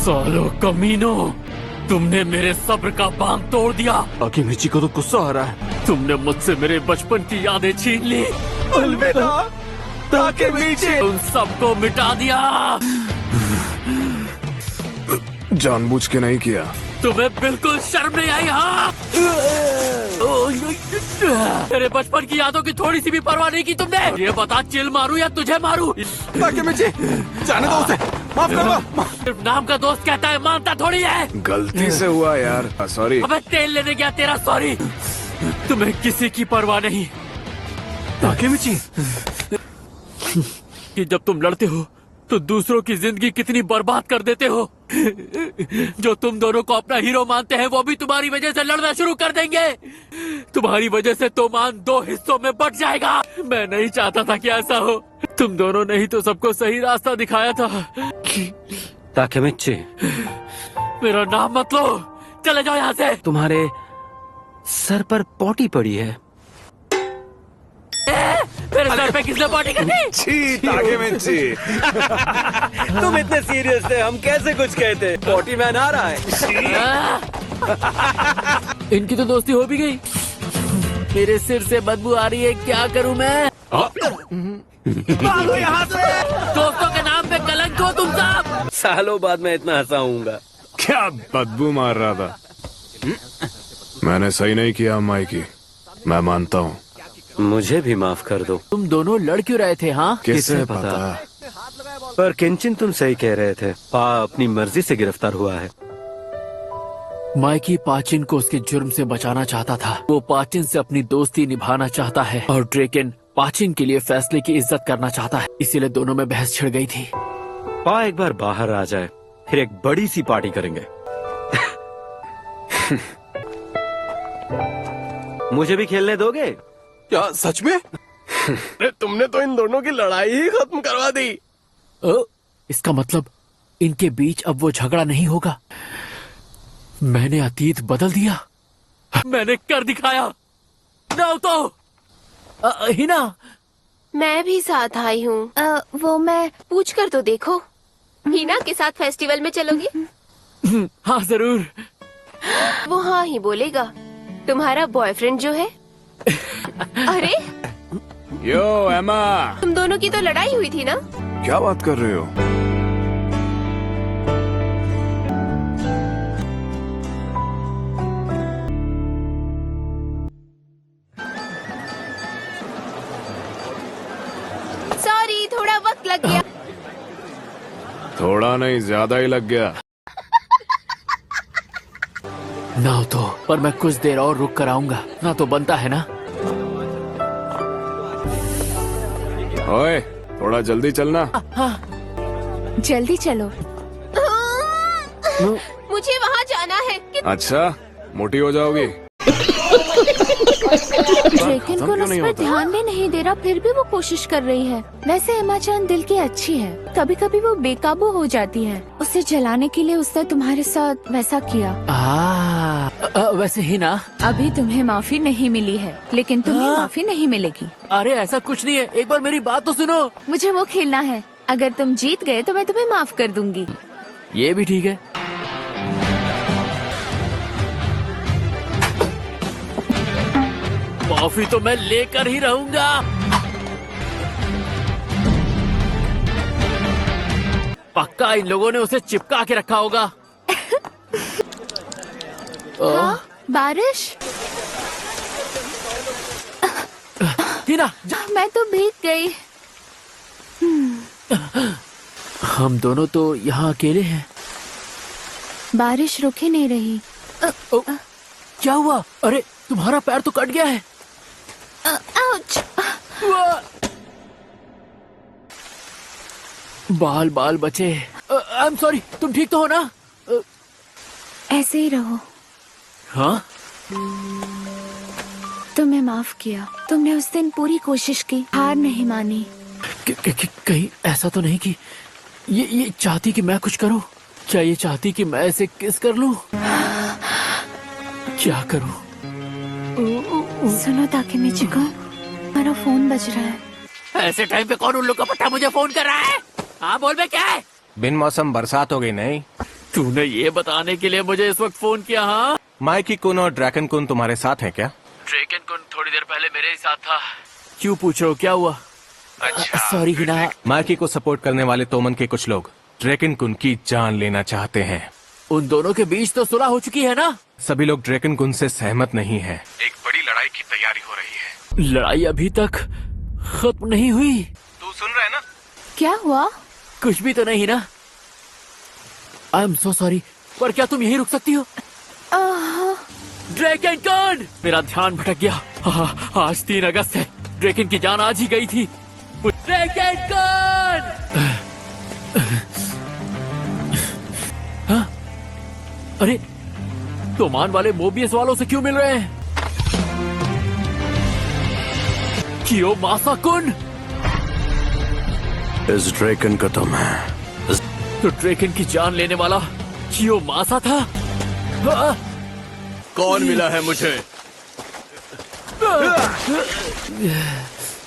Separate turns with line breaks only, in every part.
सालो कमीनो, तुमने मेरे सब्र का बांध तोड़ दिया।
ताकेमिची को तो गुस्सा आ रहा है।
तुमने मुझसे मेरे बचपन की यादें छीन ली।
अलविदा ताकेमिची।
उन सबको मिटा दिया।
जानबूझ के नहीं किया।
तुम्हें बिल्कुल शर्म नहीं आई? हाँ, मेरे बचपन की यादों की थोड़ी सी भी परवाह नहीं की तुमने। ये बता, चिल मारूं या तुझे मारूं?
ताकेमिची, जाने दो उसे, माफ कर दो।
सिर्फ नाम का दोस्त कहता है, मानता थोड़ी है।
गलती से हुआ यार, सॉरी।
अबे तेल लेने गया, तेरा सॉरी। तुम्हें किसी की परवाह नहीं।
ताकेमिची,
कि जब तुम लड़ते हो तो दूसरों की जिंदगी कितनी बर्बाद कर देते हो। जो तुम दोनों को अपना हीरो मानते हैं, वो भी तुम्हारी वजह से लड़ना शुरू कर देंगे। तुम्हारी वजह से तोमान 2 हिस्सों में बट जाएगा। मैं नहीं चाहता था कि ऐसा हो। तुम दोनों ने ही तो सबको सही रास्ता दिखाया था।
ताकेमिची,
मेरा नाम मत लो, चले जाओ यहाँ से।
तुम्हारे सर पर पॉटी पड़ी है।
मेरे सर पे किसने पॉटी कर दी?
छी ताकेमिची।
तुम इतने सीरियस थे, हम कैसे कुछ कहते। पॉटी मैन आ रहा है।
इनकी तो दोस्ती हो भी गई। मेरे सिर से बदबू आ रही है, क्या करूं मैं?
भागो यहाँ से।
दोस्तों के नाम पे कलंक हो तुम सब।
सालों बाद मैं इतना हंसाऊंगा।
क्या बदबू मार रहा था? मैंने सही नहीं किया माइकी, मैं मानता हूँ।
मुझे भी माफ कर दो।
तुम दोनों लड़ क्यों रहे थे? हाँ,
किसे पता?
पर किंचिन, तुम सही कह रहे थे। पा अपनी मर्जी से गिरफ्तार हुआ है।
माइकी पाचिन को उसके जुर्म से बचाना चाहता था। वो पाचिन से अपनी दोस्ती निभाना चाहता है और ड्रेकन पाचिन के लिए फैसले की इज्जत करना चाहता है। इसीलिए दोनों में बहस छिड़ गई थी।
पा एक बार बाहर आ जाए, फिर एक बड़ी सी पार्टी करेंगे। मुझे भी खेलने दोगे?
क्या सच में? अरे तुमने तो इन दोनों की लड़ाई ही खत्म करवा दी।
इसका मतलब इनके बीच अब वो झगड़ा नहीं होगा। मैंने अतीत बदल दिया, मैंने कर दिखाया। नाओतो, हिना,
मैं भी साथ आई हूँ। वो मैं पूछ कर तो देखो। हिना के साथ फेस्टिवल में चलोगी?
हाँ जरूर।
वो हाँ ही बोलेगा। तुम्हारा बॉयफ्रेंड जो है। अरे
यो एमा,
तुम दोनों की तो लड़ाई हुई थी ना?
क्या बात कर रहे हो?
सॉरी, थोड़ा वक्त लग गया।
थोड़ा नहीं, ज्यादा ही लग गया।
नाओतो, पर मैं कुछ देर और रुक कर आऊंगा ना, तो बनता है ना।
ओए, थोड़ा जल्दी चलना।
जल्दी चलो। मुझे वहाँ जाना है।
अच्छा, मोटी हो जाओगी।
ड्रेकन को उस पर ध्यान भी नहीं दे रहा, फिर भी वो कोशिश कर रही है। वैसे एमा-चान दिल की अच्छी है, कभी कभी वो बेकाबू हो जाती है। उसे जलाने के लिए उसने तुम्हारे साथ वैसा किया।
वैसे ही ना।
अभी तुम्हें माफी नहीं मिली है, लेकिन तुम्हें माफी नहीं मिलेगी।
अरे ऐसा कुछ नहीं है, एक बार मेरी बात तो सुनो।
मुझे वो खेलना है। अगर तुम जीत गए तो मैं तुम्हें माफ कर दूंगी।
ये भी ठीक है। माफी तो मैं लेकर ही रहूंगा। पक्का इन लोगों ने उसे चिपका के रखा होगा।
हाँ, बारिश।
टीना,
मैं तो भीग गई।
हम दोनों तो यहाँ अकेले हैं।
बारिश रुक ही नहीं रही।
क्या हुआ? अरे तुम्हारा पैर तो कट गया है।
आउच।
बाल बाल बचे। आई एम सॉरी, तुम ठीक तो हो ना?
ऐसे ही रहो।
हाँ,
तुम्हें माफ किया। तुमने उस दिन पूरी कोशिश की, हार नहीं मानी।
कहीं ऐसा तो नहीं कि ये चाहती कि मैं कुछ करूं? क्या ये चाहती कि मैं इसे किस कर लूं? क्या करूं?
सुनो ताकेमिची को, हमारा फोन बज रहा है।
ऐसे टाइम पे कौन उल्लू का पट्टा मुझे फोन कर रहा है? हाँ बोल बे, क्या है?
बिन मौसम बरसात हो गई नहीं।
तूने ये बताने के लिए मुझे इस वक्त फोन किया? हाँ,
माइकी कुन और ड्रैकन कुन तुम्हारे साथ हैं क्या?
ड्रैकन कुन थोड़ी देर पहले मेरे ही साथ था। क्यों पूछ रहे हो, क्या हुआ? सॉरी हिना।
माइकी को सपोर्ट करने वाले तोमन के कुछ लोग ड्रैकन कुन की जान लेना चाहते हैं।
उन दोनों के बीच तो सुलह हो चुकी है ना?
सभी लोग ड्रैकन कुन से सहमत नहीं है। एक बड़ी लड़ाई की तैयारी हो रही है।
लड़ाई अभी तक खत्म नहीं हुई।
तू सुन रहा है ना?
क्या हुआ?
कुछ भी तो नहीं ना? आई एम सो सॉरी, पर क्या तुम यहीं रुक सकती हो? ड्रैकन कुन! मेरा ध्यान भटक गया। आज 3 अगस्त है। ड्रैकन की जान आज ही गई थी। ड्रैकन कुन! हाँ? अरे, तोमान वाले मोबियस वालों से क्यों मिल रहे हैं? कियोमासा कुन!
इस ड्रैकन का तुम है।
तो ड्रैकन की जान लेने वाला कियोमासा था? हाँ?
कौन मिला है मुझे?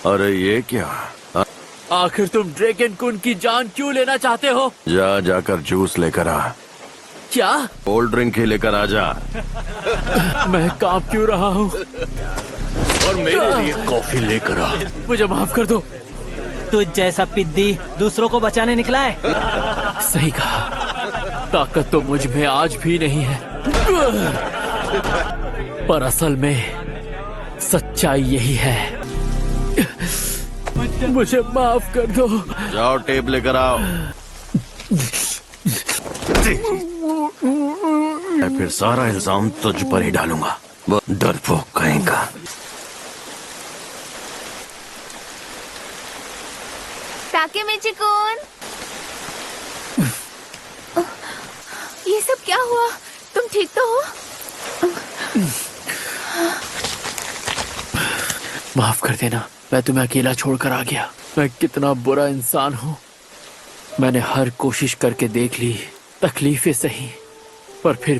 अरे ये क्या?
आखिर तुम ड्रैकन कुन की जान क्यों लेना चाहते हो?
जा जाकर जूस लेकर आ।
क्या?
कोल्ड ड्रिंक ही लेकर आ जा।
मैं कांप क्यों रहा हूँ?
और मेरे लिए कॉफी लेकर आ।
मुझे माफ कर दो।
तुझ जैसा पिद्दी दूसरों को बचाने निकला है।
सही कहा, ताकत तो मुझ में आज भी नहीं है, पर असल में सच्चाई यही है। मुझे माफ कर दो।
जाओ टेप लेकर आओ। मैं फिर सारा इल्जाम तुझ पर ही डालूंगा, वो डरपोक कहेगा।
ताकेमिची-कुन, ये सब क्या हुआ? तुम ठीक तो हो?
माफ कर देना, मैं तुम्हें अकेला छोड़कर आ गया। मैं कितना बुरा इंसान हूँ। मैंने हर कोशिश करके देख ली, तकलीफें सही, पर फिर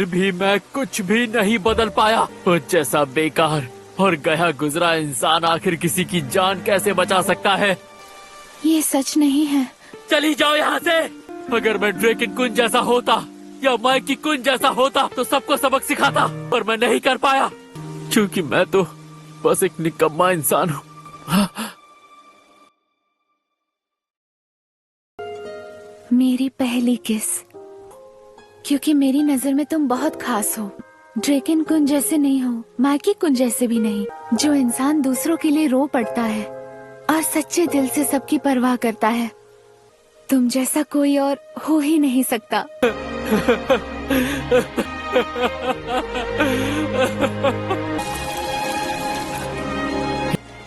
भी मैं कुछ भी नहीं बदल पाया। मुझ जैसा बेकार और गया गुजरा इंसान आखिर किसी की जान कैसे बचा सकता है?
ये सच नहीं है।
चली जाओ यहाँ से। अगर मैं ड्रैकन कुन जैसा होता या माइकी कुन जैसा होता तो सबको सबक सिखाता, पर मैं नहीं कर पाया क्योंकि मैं तो बस एक निकम्मा इंसान हूँ।
मेरी पहली किस, क्योंकि मेरी नजर में तुम बहुत खास हो। ड्रैकन कुन जैसे नहीं हो, माइकी कुन जैसे भी नहीं, जो इंसान दूसरों के लिए रो पड़ता है और सच्चे दिल से सबकी परवाह करता है। तुम जैसा कोई और हो ही नहीं सकता।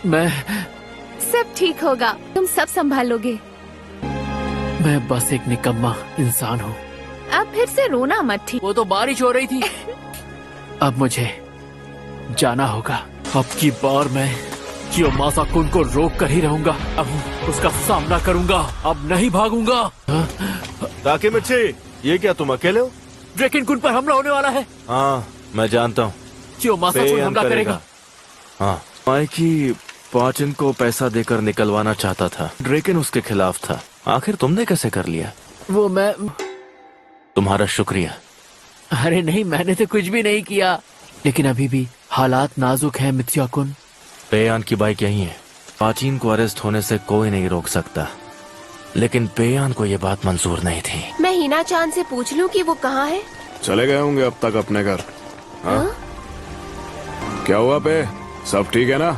मैं
सब ठीक होगा, तुम सब संभालोगे।
मैं बस एक निकम्मा इंसान हूँ।
अब फिर से रोना मत, ठीक?
वो तो बारिश हो रही थी। अब मुझे जाना होगा। अब की बार मैं कियोमासा कुन को रोक कर ही रहूंगा। अब उसका सामना करूंगा, अब नहीं भागूंगा।
ताकेमिची, ये क्या तुम अकेले हो?
ड्रैकन कुन पर हमला होने वाला है।
हाँ, मैं जानता हूँ।
कियोमासा कुन हमला करेगा।
हाँ, माइकी पाचिन को पैसा देकर निकलवाना चाहता था। ड्रैकन उसके खिलाफ था। आखिर तुमने कैसे कर लिया?
वो मैं
तुम्हारा शुक्रिया।
अरे नहीं, मैंने तो कुछ भी नहीं किया। लेकिन अभी भी हालात नाजुक हैं मित्सुया कुन।
पेयान की बाइक यही है। पाचिन को अरेस्ट होने से कोई नहीं रोक सकता, लेकिन पेयान को ये बात मंजूर नहीं थी।
मैं हिना चांद से पूछ लूं कि वो कहाँ है?
चले गए होंगे अब तक अपने घर। हाँ? क्या हुआ पे? सब ठीक है ना?